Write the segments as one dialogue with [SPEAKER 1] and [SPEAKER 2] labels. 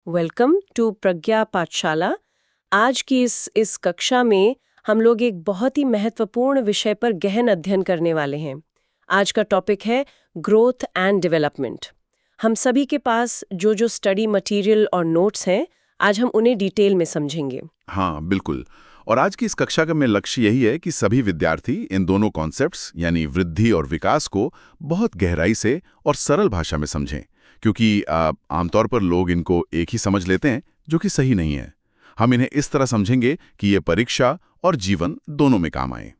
[SPEAKER 1] Welcome to प्रज्ञा पाठशाला। आज की इस कक्षा में हम लोग एक बहुत ही महत्वपूर्ण विषय पर गहन अध्ययन करने वाले हैं। आज का टॉपिक है ग्रोथ एंड डेवलपमेंट। हम सभी के पास जो जो स्टडी मटेरियल और नोट्स हैं, आज हम उन्हें डिटेल में समझेंगे।
[SPEAKER 2] हाँ, बिल्कुल। और आज की इस कक्षा का मेरा लक्ष्य यही है कि सभी विद्यार्थी इन दोनों कॉन्सेप्ट्स यानी वृद्धि और विकास को बहुत गहराई से और सरल भाषा में समझें, क्योंकि आमतौर पर लोग इनको एक ही समझ लेते हैं, जो कि सही नहीं है। हम इन्हें इस तरह समझेंगे कि ये परीक्षा और जीवन दोनों में काम आए।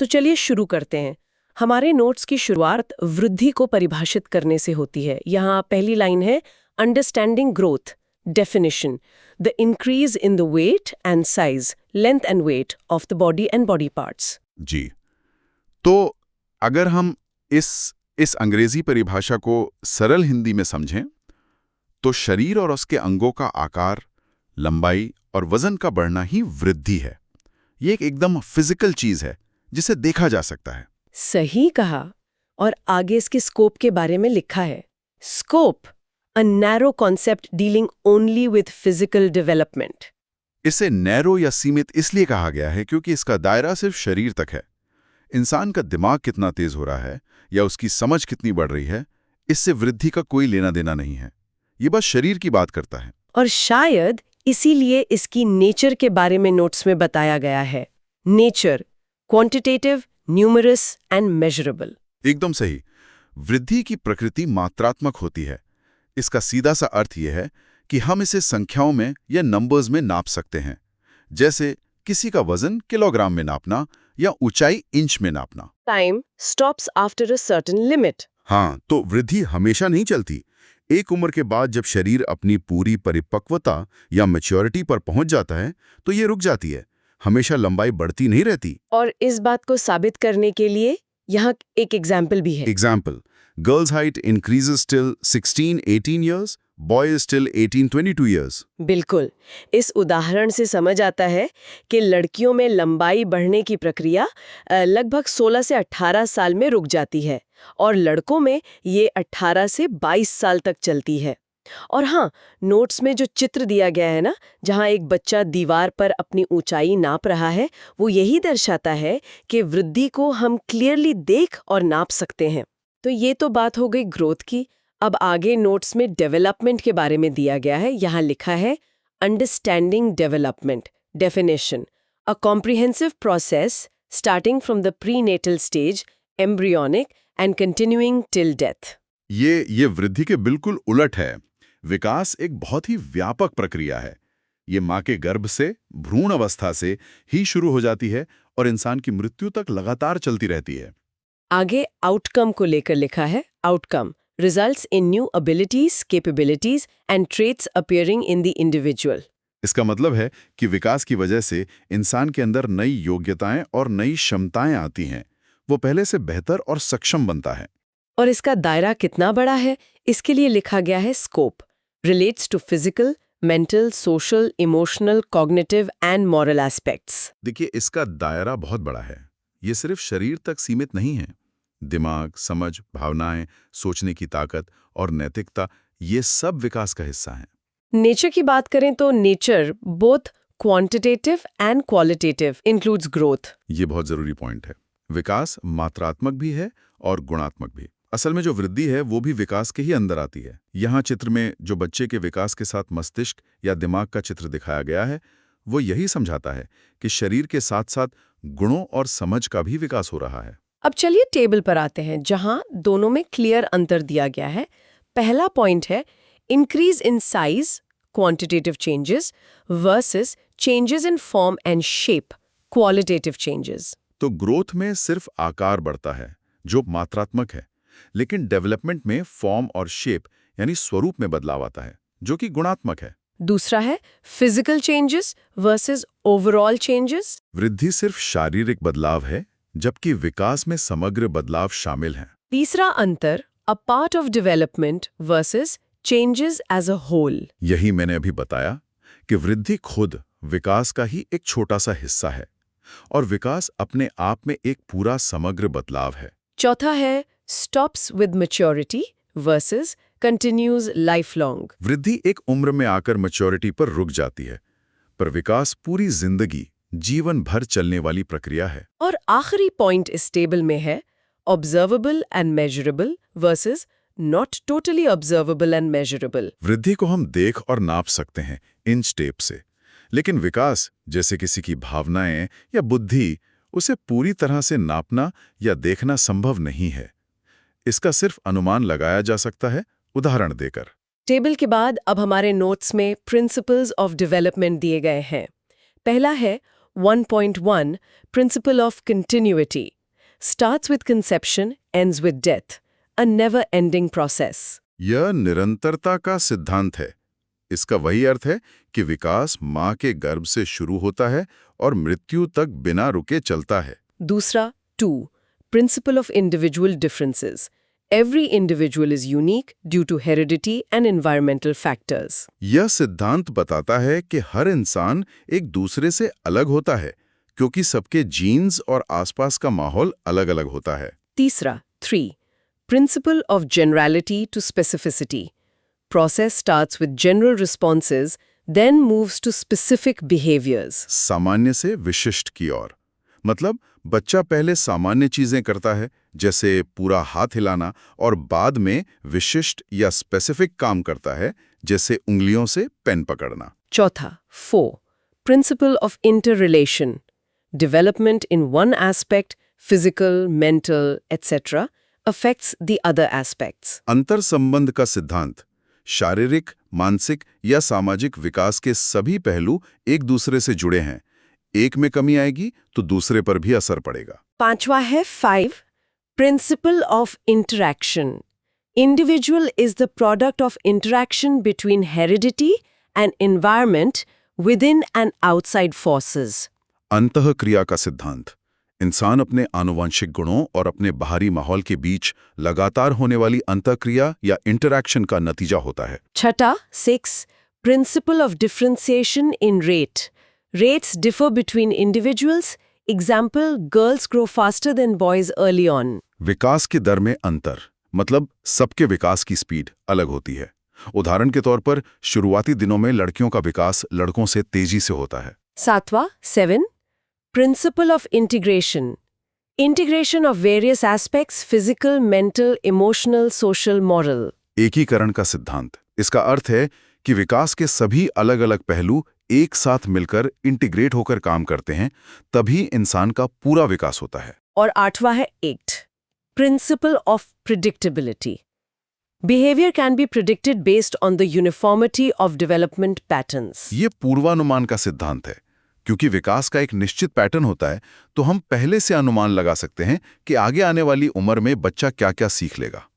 [SPEAKER 1] तो चलिए शुरू करते हैं। हमारे नोट्स की शुरुआत वृद्धि को परिभाषित करने से होती है। यहाँ पहली लाइन है, understanding growth definition, the increase in the weight and size, length and weight of the body and body parts.
[SPEAKER 2] जी, तो अगर हम इस अंग्रेजी परिभाषा को सरल हिंदी में समझें, तो शरीर और उसके अंगों का आकार, लंबाई और वजन का बढ़ना ही वृद्धि है। ये एक एकदम फिजिकल चीज है जिसे देखा जा सकता है।
[SPEAKER 1] सही कहा। और आगे इसके स्कोप के बारे में लिखा है, scope, a narrow concept dealing only with physical development.
[SPEAKER 2] इसे नैरो या सीमित इसलिए कहा गया है क्योंकि इसका दायरा सिर्फ शरीर तक है। इंसान का दिमाग कितना तेज हो रहा है या उसकी समझ कितनी बढ़ रही है, इससे वृद्धि का कोई लेना देना नहीं है। ये बस शरीर की बात करता है।
[SPEAKER 1] और शायद इसीलिए इसकी नेचर के बारे में नोट्स में बताया गया है। Nature, quantitative, numerous and measurable.
[SPEAKER 2] एकदम सही। वृद्धि की प्रकृति मात्रात्मक होती है। इसका सीधा सा अर्थ यह है कि हम इसे संख्याओं में या नंबर्स में नाप सकते हैं, जैसे किसी का वजन किलोग्राम में नापना या ऊंचाई इंच में नापना।
[SPEAKER 1] Time stops after a certain limit.
[SPEAKER 2] हाँ, तो वृद्धि हमेशा नहीं चलती। एक उम्र के बाद जब शरीर अपनी पूरी परिपक्वता या मैच्योरिटी पर पहुंच जाता है, तो ये रुक जाती है। हमेशा लंबाई बढ़ती नहीं रहती।
[SPEAKER 1] और इस बात को साबित करने के लिए यहाँ एक एग्जाम्पल भी है।
[SPEAKER 2] Example, girls height increases till 16-18 years, boys till 18-22 years.
[SPEAKER 1] बिल्कुल। इस उदाहरण से समझ आता है कि लड़कियों में लंबाई बढ़ने की प्रक्रिया लगभग 16 से 18 साल में रुक जाती है और लड़कों में ये 18 से 22 साल तक चलती है। और हाँ, नोट्स में जो चित्र दिया गया है ना, जहाँ एक बच्चा दीवार पर अपनी ऊंचाई नाप रहा है, वो यही दर्शाता है कि वृद्धि को हम क्लियरली देख और नाप सकते हैं। तो ये तो बात हो गई ग्रोथ की। अब आगे नोट्स में डेवलपमेंट के बारे में दिया गया है। यहाँ लिखा है, understanding development definition, a comprehensive process starting from the prenatal stage, embryonic and continuing till death.
[SPEAKER 2] ये वृद्धि के बिल्कुल उलट है। विकास एक बहुत ही व्यापक प्रक्रिया है। ये माँ के गर्भ से, भ्रूण अवस्था से ही शुरू हो जाती है और इंसान की मृत्यु तक लगातार चलती रहती है।
[SPEAKER 1] आगे आउटकम को लेकर लिखा है, outcome results in new abilities, capabilities and traits appearing in the individual.
[SPEAKER 2] इसका मतलब है कि विकास की वजह से इंसान के अंदर नई योग्यताएं और नई क्षमताएं आती हैं। वो पहले से बेहतर और सक्षम बनता है।
[SPEAKER 1] और इसका दायरा कितना बड़ा है, इसके लिए लिखा गया है, scope relates to physical, mental, social, emotional, cognitive and moral aspects.
[SPEAKER 2] देखिए, इसका दायरा बहुत बड़ा है। ये सिर्फ शरीर तक सीमित नहीं है। दिमाग, समझ, भावनाएं, सोचने की ताकत और नैतिकता, ये सब विकास का हिस्सा हैं।
[SPEAKER 1] नेचर की बात करें तो nature both quantitative and qualitative includes growth.
[SPEAKER 2] ये बहुत जरूरी पॉइंट है। विकास मात्रात्मक भी है और गुणात्मक भी। असल में जो वृद्धि है वो भी विकास के ही अंदर आती है। यहाँ चित्र में जो बच्चे के विकास के साथ मस्तिष्क या दिमाग का चित्र दिखाया गया है, वो यही समझाता है कि शरीर के साथ साथ गुणों और समझ का भी विकास हो रहा है।
[SPEAKER 1] अब चलिए टेबल पर आते हैं, जहां दोनों में क्लियर अंतर दिया गया है। पहला पॉइंट है, increase in size, quantitative changes, versus changes in form and shape, qualitative changes.
[SPEAKER 2] तो ग्रोथ में सिर्फ आकार बढ़ता है, जो मात्रात्मक है, लेकिन डेवलपमेंट में फॉर्म और शेप यानी स्वरूप में बदलाव आता है, जो कि गुणात्मक है।
[SPEAKER 1] दूसरा है physical changes versus overall changes.
[SPEAKER 2] वृद्धि सिर्फ शारीरिक बदलाव है, जबकि विकास में समग्र बदलाव शामिल हैं।
[SPEAKER 1] तीसरा अंतर, a part of development versus changes as a whole.
[SPEAKER 2] यही मैंने अभी बताया कि वृद्धि खुद विकास का ही एक छोटा सा हिस्सा है और विकास अपने आप में एक पूरा समग्र बदलाव है।
[SPEAKER 1] चौथा है, stops with maturity versus continues lifelong।
[SPEAKER 2] वृद्धि एक उम्र में आकर मैच्योरिटी पर रुक जाती है, पर विकास पूरी जिंदगी, जीवन भर चलने वाली प्रक्रिया है।
[SPEAKER 1] और आखिरी पॉइंट इस टेबल में है observable and measurable versus not totally observable and measurable.
[SPEAKER 2] वृद्धि को हम देख और नाप सकते हैं इंच टेप से, लेकिन विकास, जैसे किसी की भावनाएं या बुद्धि, उसे पूरी तरह से नापना या देखना संभव नहीं है। इसका सिर्फ अनुमान लगाया जा सकता है, उदाहरण देकर।
[SPEAKER 1] टेबल के बाद अब हमारे नोट्स में प्रिंसिपल्स ऑफ डेवलपमेंट दिए गए हैं। पहला है 1.1 principle of continuity, starts with conception, ends with death, a never ending process.
[SPEAKER 2] यह निरंतरता का सिद्धांत है। इसका वही अर्थ है कि विकास माँ के गर्भ से शुरू होता है और मृत्यु तक बिना रुके चलता है।
[SPEAKER 1] दूसरा 2 principle of individual differences, every individual is unique due to heredity and environmental factors.
[SPEAKER 2] यह सिद्धांत बताता है कि हर इंसान एक दूसरे से अलग होता है, क्योंकि सबके जीन्स और आसपास का माहौल अलग-अलग होता है।
[SPEAKER 1] तीसरा 3 principle of generality to specificity, process starts with general responses, then moves to specific behaviors.
[SPEAKER 2] सामान्य से विशिष्ट की ओर, मतलब बच्चा पहले सामान्य चीजें करता है, जैसे पूरा हाथ हिलाना, और बाद में विशिष्ट या स्पेसिफिक काम करता है, जैसे उंगलियों से पेन पकड़ना।
[SPEAKER 1] चौथा 4 principle of interrelation, development in one aspect, physical, mental, etc., affects the other aspects.
[SPEAKER 2] अंतर संबंध का सिद्धांत, शारीरिक, मानसिक या सामाजिक विकास के सभी पहलू एक दूसरे से जुड़े हैं। एक में कमी आएगी तो दूसरे पर भी असर पड़ेगा।
[SPEAKER 1] पांचवा है 5 principle of interaction, individual is the product of interaction between heredity and environment within and outside forces.
[SPEAKER 2] अंतःक्रिया का सिद्धांत, इंसान अपने आनुवंशिक गुणों और अपने बाहरी माहौल के बीच लगातार होने वाली अंतःक्रिया या इंटरैक्शन का नतीजा होता है।
[SPEAKER 1] छठा 6 principle of differentiation in rate, rates differ between individuals, example girls grow faster than boys early on.
[SPEAKER 2] विकास की दर में अंतर, मतलब सबके विकास की स्पीड अलग होती है। उदाहरण के तौर पर शुरुआती दिनों में लड़कियों का विकास लड़कों से तेजी से होता है।
[SPEAKER 1] सातवां 7 Principle of integration. Integration of various aspects, physical, mental, emotional, social, moral.
[SPEAKER 2] एकीकरण का सिद्धांत, इसका अर्थ है कि विकास के सभी अलग-अलग पहलू एक साथ मिलकर इंटीग्रेट होकर काम करते हैं, तभी इंसान का पूरा विकास होता है।
[SPEAKER 1] और आठवां है 8 Principle of predictability. Behavior can be predicted based on the uniformity of development patterns.
[SPEAKER 2] ये पूर्वानुमान का सिद्धांत है। क्योंकि विकास का एक निश्चित पैटर्न होता है, तो हम पहले से अनुमान लगा सकते हैं कि आगे आने वाली उम्र में बच्चा क्या-क्या सीख लेगा।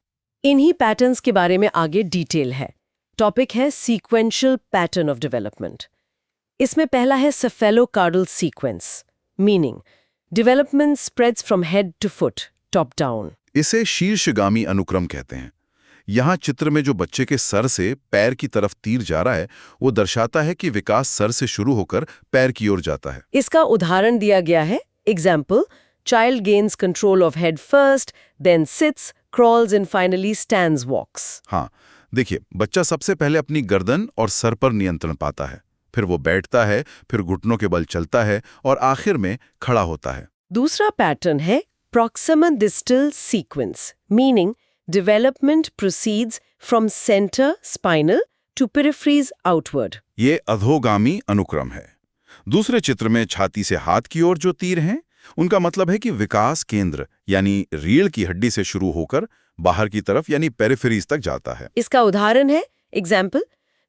[SPEAKER 1] इन्हीं पैटर्न्स के बारे में आगे डिटेल है। टॉपिक है सीक्वेंशियल पैटर्न ऑफ डेवलपमेंट। इसमें पहला है cephalocaudal sequence, meaning development spreads from head to foot, top down.
[SPEAKER 2] इसे शीर्षगामी अनुक्रम कहते हैं। यहाँ चित्र में जो बच्चे के सर से पैर की तरफ तीर जा रहा है, वो दर्शाता है कि विकास सर से शुरू होकर पैर की ओर जाता है।
[SPEAKER 1] इसका उदाहरण दिया गया है, example child gains control of head first, then sits, crawls and finally stands, walks.
[SPEAKER 2] हाँ, देखिए, बच्चा सबसे पहले अपनी गर्दन और सर पर नियंत्रण पाता है, फिर वो बैठता है, फिर घुटनों के बल चलता है और आखिर में खड़ा होता है।
[SPEAKER 1] दूसरा पैटर्न है proximal distal sequence, meaning development proceeds from center spinal to peripheries outward.
[SPEAKER 2] ये अधोगामी अनुक्रम है। दूसरे चित्र में छाती से हाथ की ओर जो तीर हैं, उनका मतलब है कि विकास केंद्र यानी रीढ़ की हड्डी से शुरू होकर बाहर की तरफ यानी पेरिफेरीज तक जाता है।
[SPEAKER 1] इसका उदाहरण है, example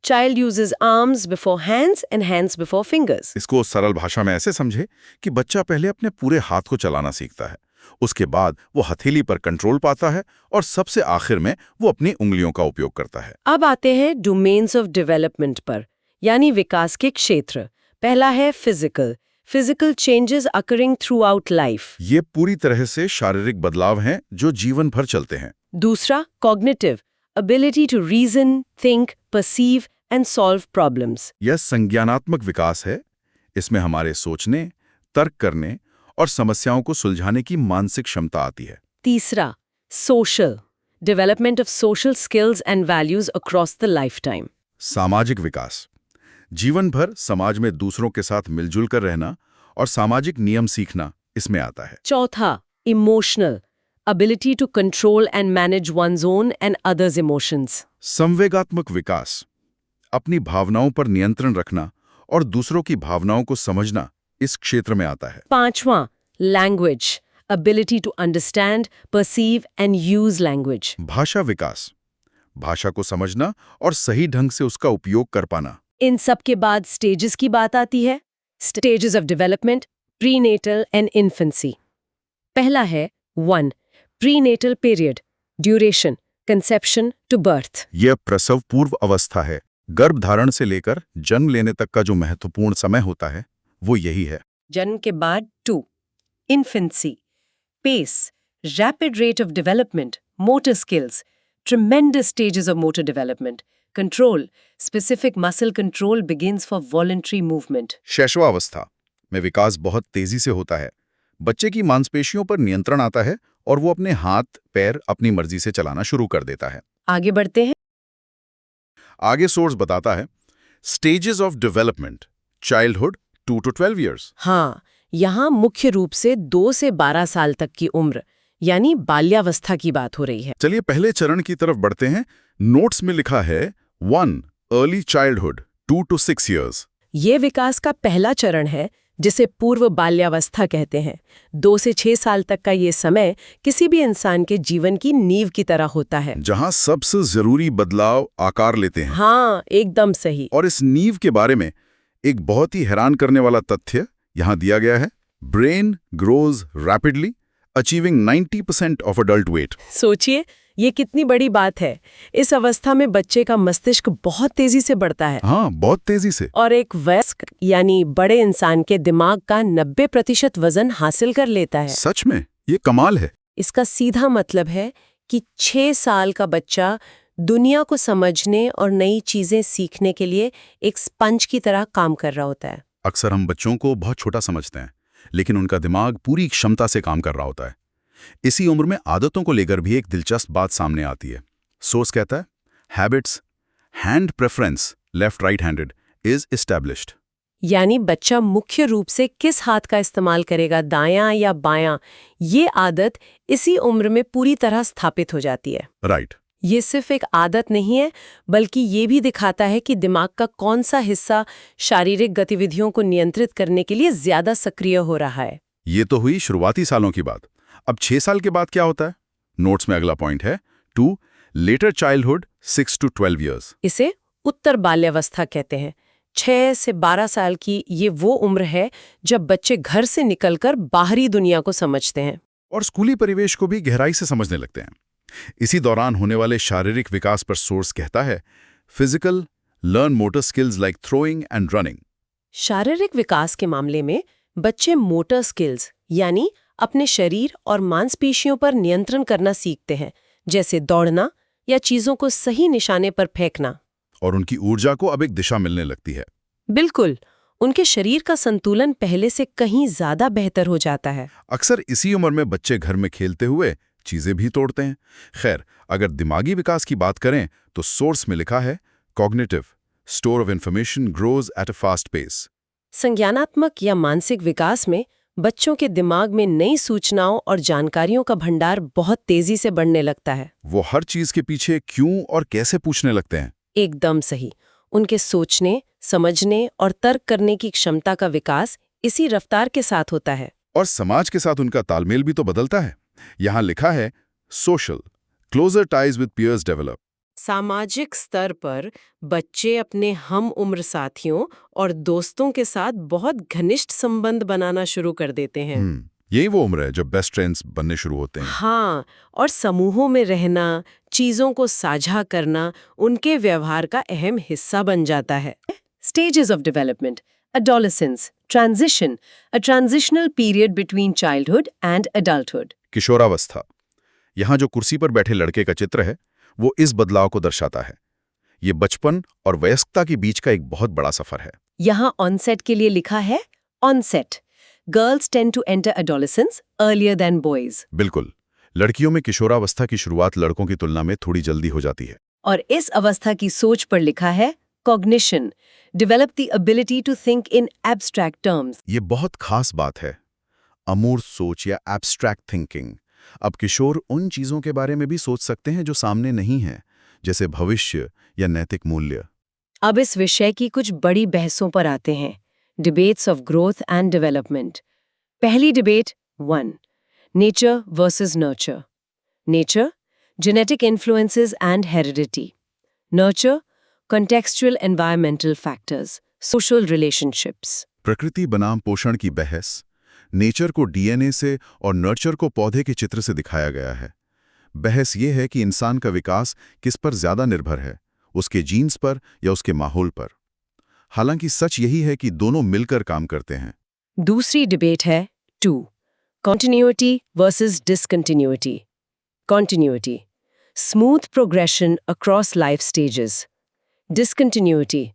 [SPEAKER 1] child uses arms before hands and hands before fingers.
[SPEAKER 2] इसको सरल भाषा में ऐसे समझे कि बच्चा पहले अपने पूरे हाथ को चलाना सीखता है, उसके बाद वो हथेली पर कंट्रोल पाता है और सबसे आखिर में वो अपनी उंगलियों का उपयोग करता है।
[SPEAKER 1] अब आते हैं डोमेन्स ऑफ डेवलपमेंट पर, यानी विकास के क्षेत्र। पहला है physical, physical changes occurring through out life.
[SPEAKER 2] ये पूरी तरह से शारीरिक बदलाव हैं जो जीवन भर चलते हैं।
[SPEAKER 1] दूसरा cognitive, ability to reason, think, perceive and solve problems.
[SPEAKER 2] यह संज्ञानात्मक विकास है। इसमें हमारे सोचने, तर्क करने और समस्याओं को सुलझाने की मानसिक क्षमता आती है।
[SPEAKER 1] तीसरा social, development of social skills and values across the lifetime.
[SPEAKER 2] सामाजिक विकास, जीवन भर समाज में दूसरों के साथ मिलजुल कर रहना और सामाजिक नियम सीखना इसमें आता है।
[SPEAKER 1] चौथा, emotional, ability to control and manage one's own and others' emotions.
[SPEAKER 2] संवेगात्मक विकास, अपनी भावनाओं पर नियंत्रण रखना और दूसरों की भावनाओं को समझना इस क्षेत्र में आता है।
[SPEAKER 1] पांचवां, language, ability to understand, perceive and use language.
[SPEAKER 2] भाषा विकास, भाषा को समझना और सही ढंग से उसका उपयोग कर पाना।
[SPEAKER 1] इन सब के बाद स्टेजेस की बात आती है। Stages of development, prenatal and infancy. पहला है 1. Prenatal period, duration, conception to birth.
[SPEAKER 2] यह प्रसव पूर्व अवस्था है। गर्भधारण से लेकर जन्म लेने तक का जो महत्वपूर्ण समय होता है वो यही है।
[SPEAKER 1] जन्म के बाद 2. Infancy, pace, rapid rate of development, motor skills, tremendous stages of motor development, control, specific muscle control begins for voluntary movement.
[SPEAKER 2] शैशवावस्था में विकास बहुत तेजी से होता है। बच्चे की मांसपेशियों पर नियंत्रण आता है और वो अपने हाथ पैर अपनी मर्जी से चलाना शुरू कर देता है।
[SPEAKER 1] आगे बढ़ते हैं।
[SPEAKER 2] आगे सोर्स बताता है stages of development, childhood 2 to 12 years।
[SPEAKER 1] हाँ, यहाँ मुख्य रूप से 2 से 12 साल तक की उम्र यानी बाल्यावस्था की बात हो रही है।
[SPEAKER 2] चलिए पहले चरण की तरफ बढ़ते हैं। नोट्स में लिखा है 1. Early childhood 2 to 6 years।
[SPEAKER 1] ये विकास का पहला चरण है जिसे पूर्व बाल्यावस्था कहते हैं। 2 से 6 साल तक का ये समय किसी भी इंसान के जीवन की नींव की तरह होता है,
[SPEAKER 2] जहां सबसे जरूरी बदलाव आकार लेते हैं।
[SPEAKER 1] हाँ, एकदम सही।
[SPEAKER 2] और इस नींव के बारे में एक बहुत ही हैरान करने वाला तथ्य यहां दिया गया है। Brain grows rapidly, achieving 90% of adult weight.
[SPEAKER 1] सोचिए, ये कितनी बड़ी बात है। इस अवस्था में बच्चे का मस्तिष्क बहुत तेजी से बढ़ता है।
[SPEAKER 2] हाँ, बहुत तेजी से।
[SPEAKER 1] और एक वयस्क यानी बड़े इंसान के दिमाग का 90% वजन हासिल कर लेता है।
[SPEAKER 2] सच में ये कमाल है।
[SPEAKER 1] इसका सीधा मतलब है कि 6 साल का बच्चा दुनिया को समझने और नई चीजें सीखने के लिए एक स्पंज की तरह काम कर रहा होता है।
[SPEAKER 2] अक्सर हम बच्चों को बहुत छोटा समझते हैं, लेकिन उनका दिमाग पूरी क्षमता से काम कर रहा होता है। इसी उम्र में आदतों को लेकर भी एक दिलचस्प बात सामने आती है। सोर्स कहता है habits, hand preference left right handed is established.
[SPEAKER 1] यानी बच्चा मुख्य रूप से किस हाथ का इस्तेमाल करेगा, दायां या बायां, ये आदत इसी उम्र में पूरी तरह स्थापित हो जाती है।
[SPEAKER 2] राइट।
[SPEAKER 1] ये सिर्फ एक आदत नहीं है, बल्कि ये भी दिखाता है कि दिमाग का कौन सा हिस्सा शारीरिक गतिविधियों को नियंत्रित करने के लिए ज्यादा सक्रिय हो रहा है।
[SPEAKER 2] ये तो हुई शुरुआती सालों की बात। अब 6 साल के बाद क्या होता है? नोट्स में अगला पॉइंट है 2. Letter childhood 6 to 12 years।
[SPEAKER 1] इसे उत्तर बाल्यावस्था कहते हैं। 6 से 12 साल की ये वो उम्र है जब बच्चे घर से निकलकर बाहरी दुनिया को समझते हैं
[SPEAKER 2] और स्कूली परिवेश को भी गहराई से समझने लगते हैं। इसी दौरान होने वाले शारीरिक विकास पर सोर्स कहता है physical, learn motor skills like throwing and running.
[SPEAKER 1] शारीरिक विकास के मामले में बच्चे मोटर स्किल्स यानी अपने शरीर और मांसपेशियों पर नियंत्रण करना सीखते हैं, जैसे दौड़ना या चीजों को सही निशाने पर फेंकना।
[SPEAKER 2] और उनकी ऊर्जा को अब एक दिशा मिलने लगती है।
[SPEAKER 1] बिल्कुल, उनके शरीर का संतुलन पहले से कहीं ज्यादा बेहतर हो जाता है।
[SPEAKER 2] अक्सर इसी उम्र में बच्चे घर में खेलते हुए चीजें भी तोड़ते हैं। खैर, अगर दिमागी विकास की बात करें तो सोर्स में लिखा है cognitive store of information grows at a fast pace.
[SPEAKER 1] संज्ञानात्मक या मानसिक विकास में बच्चों के दिमाग में नई सूचनाओं और जानकारियों का भंडार बहुत तेजी से बढ़ने लगता है।
[SPEAKER 2] वो हर चीज के पीछे क्यों और कैसे पूछने लगते हैं।
[SPEAKER 1] एकदम सही। उनके सोचने, समझने और तर्क करने की क्षमता का विकास इसी रफ्तार के साथ होता है।
[SPEAKER 2] और समाज के साथ उनका तालमेल भी तो बदलता है। यहां लिखा है social closer ties with peers develop.
[SPEAKER 1] सामाजिक स्तर पर बच्चे अपने हम उम्र साथियों और दोस्तों के साथ बहुत घनिष्ठ संबंध बनाना शुरू कर देते हैं।
[SPEAKER 2] यही वो उम्र है जब बेस्ट फ्रेंड्स बनने शुरू होते हैं।
[SPEAKER 1] हाँ, और समूहों में रहना, चीजों को साझा करना उनके व्यवहार का अहम हिस्सा बन जाता है। Stages of development, adolescence, transition, a transitional period between childhood and adulthood.
[SPEAKER 2] किशोरावस्था, यहाँ जो कुर्सी पर बैठे लड़के का चित्र है वो इस बदलाव को दर्शाता है। ये बचपन और वयस्कता के बीच का एक बहुत बड़ा सफर है।
[SPEAKER 1] यहाँ ऑनसेट के लिए लिखा है onset. Girls tend to enter adolescence earlier than boys.
[SPEAKER 2] बिल्कुल, लड़कियों में किशोरावस्था की शुरुआत लड़कों की तुलना में थोड़ी जल्दी हो जाती है।
[SPEAKER 1] और इस अवस्था की सोच पर लिखा है cognition, develop the ability to think in abstract terms.
[SPEAKER 2] ये बहुत खास बात है, अमूर्त सोच या एब्स्ट्रैक्ट थिंकिंग। अब किशोर उन चीजों के बारे में भी सोच सकते हैं जो सामने नहीं है, जैसे भविष्य या नैतिक मूल्य।
[SPEAKER 1] अब इस विषय की कुछ बड़ी बहसों पर आते हैं, debates of growth and development. पहली debate 1, nature versus nurture. Nature, genetic influences and heredity. Nurture, contextual environmental factors, social relationships.
[SPEAKER 2] प्रकृति बनाम पोषण की बहस। नेचर को डीएनए से और नर्चर को पौधे के चित्र से दिखाया गया है। बहस ये है कि इंसान का विकास किस पर ज्यादा निर्भर है, उसके जीन्स पर या उसके माहौल पर। हालांकि सच यही है कि दोनों मिलकर काम करते हैं।
[SPEAKER 1] दूसरी डिबेट है 2, continuity versus discontinuity. Continuity, smooth progression across life stages. Discontinuity,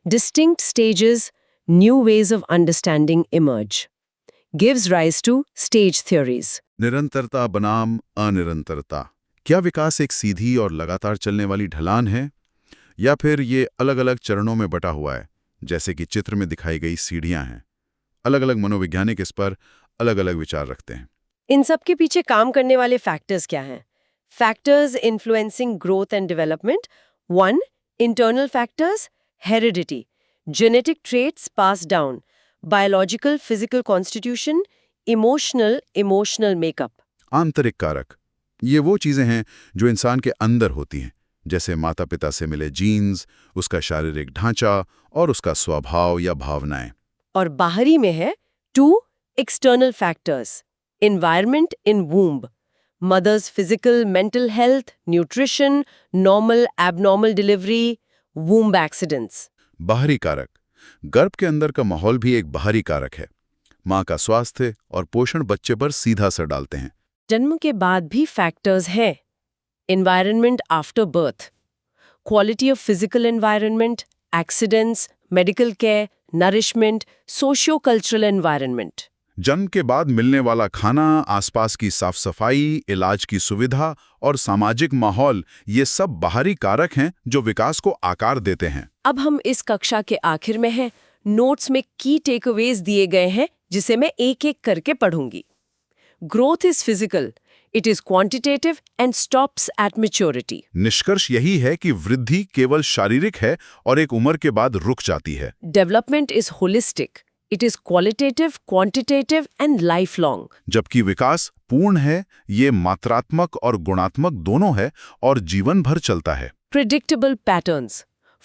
[SPEAKER 1] distinct stages, new ways of understanding emerge. Gives rise to stage theories.
[SPEAKER 2] निरंतरता बनाम अनिरंतरता। क्या विकास एक सीधी और लगातार चलने वाली ढलान है, या फिर ये अलग-अलग चरणों में बटा हुआ है, जैसे कि चित्र में दिखाई गई सीढ़ियां हैं? अलग-अलग मनोवैज्ञानिक इस पर अलग-अलग विचार रखते हैं।
[SPEAKER 1] इन सब के पीछे काम करने वाले फैक्टर्स क्या हैं? Factors influencing growth and development. 1, internal factors, heredity, genetic traits pass down, biological physical constitution, emotional makeup.
[SPEAKER 2] आंतरिक कारक, ये वो चीजें हैं जो इंसान के अंदर होती हैं, जैसे माता पिता से मिले जीन्स, उसका शारीरिक ढांचा और उसका स्वभाव या भावनाएं।
[SPEAKER 1] और बाहरी में है 2, external factors, environment in womb, mother's physical, mental health, nutrition, normal, abnormal delivery, womb accidents.
[SPEAKER 2] बाहरी कारक, गर्भ के अंदर का माहौल भी एक बाहरी कारक है। माँ का स्वास्थ्य और पोषण बच्चे पर सीधा असर डालते हैं।
[SPEAKER 1] जन्म के बाद भी फैक्टर्स हैं। environment after birth, quality of physical environment, accidents, medical care, nourishment, socio-cultural environment.
[SPEAKER 2] जन्म के बाद मिलने वाला खाना, आसपास की साफ सफाई, इलाज की सुविधा और सामाजिक माहौल, ये सब बाहरी कारक हैं जो विकास को आकार देते हैं।
[SPEAKER 1] अब हम इस कक्षा के आखिर में हैं। नोट्स में की टेकअवेज दिए गए हैं, जिसे मैं एक एक करके पढ़ूंगी। Growth is physical, it is quantitative and stops at maturity.
[SPEAKER 2] निष्कर्ष यही है कि वृद्धि केवल शारीरिक है और एक उम्र के बाद रुक जाती है।
[SPEAKER 1] Development is holistic, it is qualitative, quantitative and life long.
[SPEAKER 2] जबकि विकास पूर्ण है, ये मात्रात्मक और गुणात्मक दोनों है और जीवन भर चलता है।
[SPEAKER 1] Predictable patterns,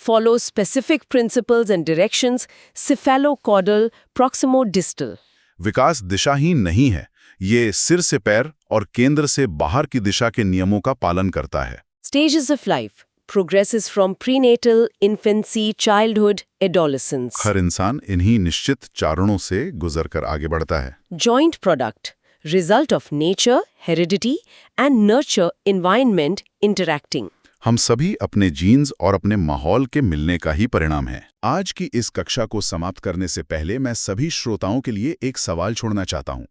[SPEAKER 1] follow specific principles and directions, cephalocaudal, proximo-distal.
[SPEAKER 2] विकास दिशाहीन नहीं है, ये सिर से पैर और केंद्र से बाहर की दिशा के नियमों का पालन करता है।
[SPEAKER 1] Stages of life, progresses from prenatal, infancy, childhood, adolescence.
[SPEAKER 2] हर इंसान इन्हीं निश्चित चारणों से गुजरकर आगे बढ़ता है।
[SPEAKER 1] Joint product, result of nature, heredity, and nurture environment interacting.
[SPEAKER 2] हम सभी अपने जीन्स और अपने माहौल के मिलने का ही परिणाम है। आज की इस कक्षा को समाप्त करने से पहले मैं सभी श्रोताओं के लिए एक सवाल छोड़ना चाहता हूँ।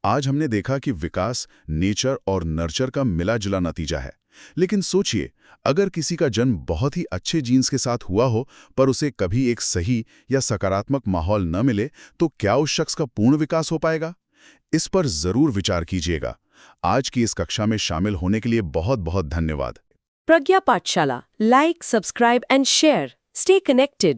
[SPEAKER 2] आज हमने देखा कि विकास नेचर और नर्चर का मिला-जुला नतीजा है। लेकिन सोचिए, अगर किसी का जन्म बहुत ही अच्छे जीन्स के साथ हुआ हो, पर उसे कभी एक सही या सकारात्मक माहौल न मिले, तो क्या उस शख्स का पूर्ण विकास हो पाएगा? इस पर जरूर विचार कीजिएगा। आज की इस कक्षा में शामिल होने के लिए बहुत बहुत धन्यवाद।
[SPEAKER 1] Pragya Pathshala, like, subscribe and share. Stay connected.